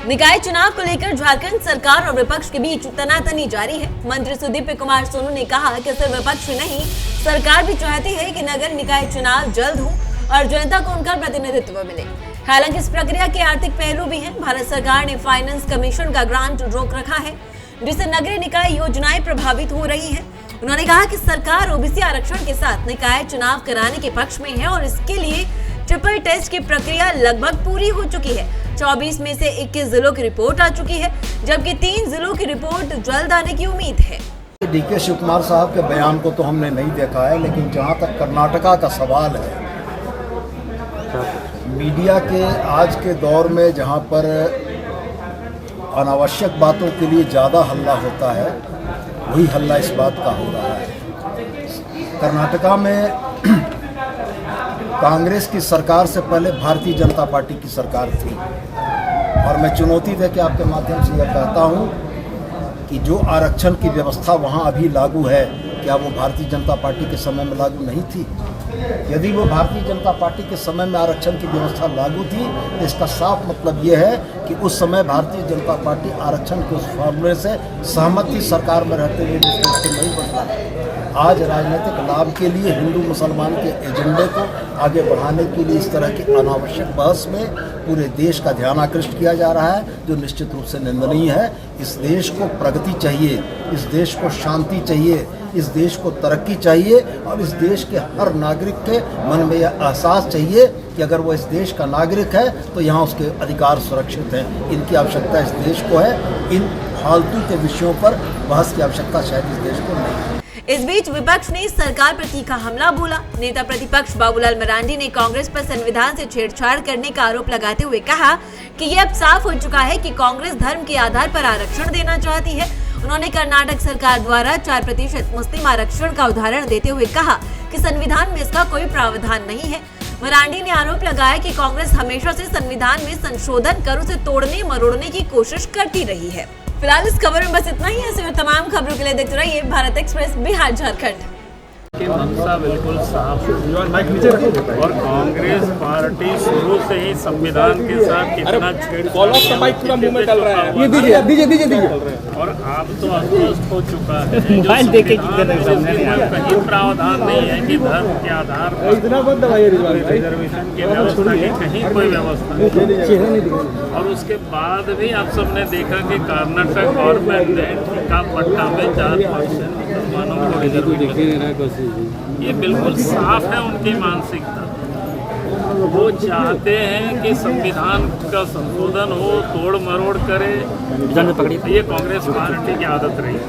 निकाय चुनाव को लेकर झारखंड सरकार और विपक्ष के बीच तनातनी जारी है। मंत्री सुदीप्य कुमार सोनू ने कहा कि सिर्फ विपक्ष नहीं, सरकार भी चाहती है कि नगर निकाय चुनाव जल्द हो और जनता को उनका प्रतिनिधित्व मिले। हालांकि इस प्रक्रिया के आर्थिक पहलू भी हैं। भारत सरकार ने फाइनेंस कमीशन का ग्रांट रोक रखा है, जिससे नगरीय निकाय योजनाएं प्रभावित हो रही है। उन्होंने कहा कि सरकार ओबीसी आरक्षण के साथ निकाय चुनाव कराने के पक्ष में है और इसके लिए ट्रिपल टेस्ट की प्रक्रिया लगभग पूरी हो चुकी है। 24 में से 21 जिलों की रिपोर्ट आ चुकी है, जबकि 3 जिलों की रिपोर्ट जल्द आने की उम्मीद है। डीके शिव कुमार साहब के बयान को तो हमने नहीं देखा है, लेकिन जहां तक कर्नाटका का सवाल है, मीडिया के आज के दौर में जहां पर अनावश्यक बातों के लिए ज़्यादा हल्ला होता है, वही हल्ला इस बात का हो रहा है। कर्नाटका में कांग्रेस की सरकार से पहले भारतीय जनता पार्टी की सरकार थी और मैं चुनौती दे के आपके माध्यम से यह कहता हूं कि जो आरक्षण की व्यवस्था वहां अभी लागू है, क्या वो भारतीय जनता पार्टी के समय में लागू नहीं थी? यदि वो भारतीय जनता पार्टी के समय में आरक्षण की व्यवस्था लागू थी तो इसका साफ मतलब ये है कि उस समय भारतीय जनता पार्टी आरक्षण के उस फॉर्मूले से सहमत थी, सरकार में रहते हुए उसको नहीं बदला। आज राजनीतिक लाभ के लिए हिंदू मुसलमान के एजेंडे को आगे बढ़ाने के लिए इस तरह की अनावश्यक बहस में पूरे देश का ध्यान आकृष्ट किया जा रहा है, जो निश्चित रूप से निंदनीय है। इस देश को प्रगति चाहिए, इस देश को शांति चाहिए, इस देश को तरक्की चाहिए और इस देश के हर नागरिक के मन में यह एहसास चाहिए कि अगर वो इस देश का नागरिक है तो यहाँ उसके अधिकार सुरक्षित हैं। इनकी आवश्यकता इस देश को है, इन फालतू के विषयों पर बहस की आवश्यकता शायद इस देश को नहीं है। इस बीच विपक्ष ने सरकार पर तीखा हमला बोला। नेता प्रतिपक्ष बाबूलाल मरांडी ने कांग्रेस पर संविधान से छेड़छाड़ करने का आरोप लगाते हुए कहा कि यह अब साफ हो चुका है कि कांग्रेस धर्म के आधार पर आरक्षण देना चाहती है। उन्होंने कर्नाटक सरकार द्वारा 4% मुस्लिम आरक्षण का उदाहरण देते हुए कहा कि संविधान में इसका कोई प्रावधान नहीं है। मरांडी ने आरोप लगाया कि कांग्रेस हमेशा से संविधान में संशोधन कर उसे तोड़ने मरोड़ने की कोशिश करती रही है। फिलहाल इस खबर में बस इतना ही। ऐसे और तमाम खबरों के लिए देखते रहिए भारत एक्सप्रेस बिहार झारखंड। की मंशा बिल्कुल साफ है और कांग्रेस पार्टी शुरू से ही संविधान के साथ कितना छेड़छाड़ और आप तो अस्वस्थ हो चुका है। कहीं प्रावधान नहीं है कि धर्म के आधार पर रिजर्वेशन की व्यवस्था की कहीं कोई व्यवस्था नहीं। और उसके बाद भी आप सबने देखा कि कर्नाटक गवर्नमेंट का पट्टा में 4% मुसलमानों को रिजर्वेशन, ये बिल्कुल साफ है उनकी मानसिकता। वो चाहते हैं कि संविधान का संशोधन हो, तोड़ मरोड़ करे। ये कांग्रेस पार्टी की आदत रही है।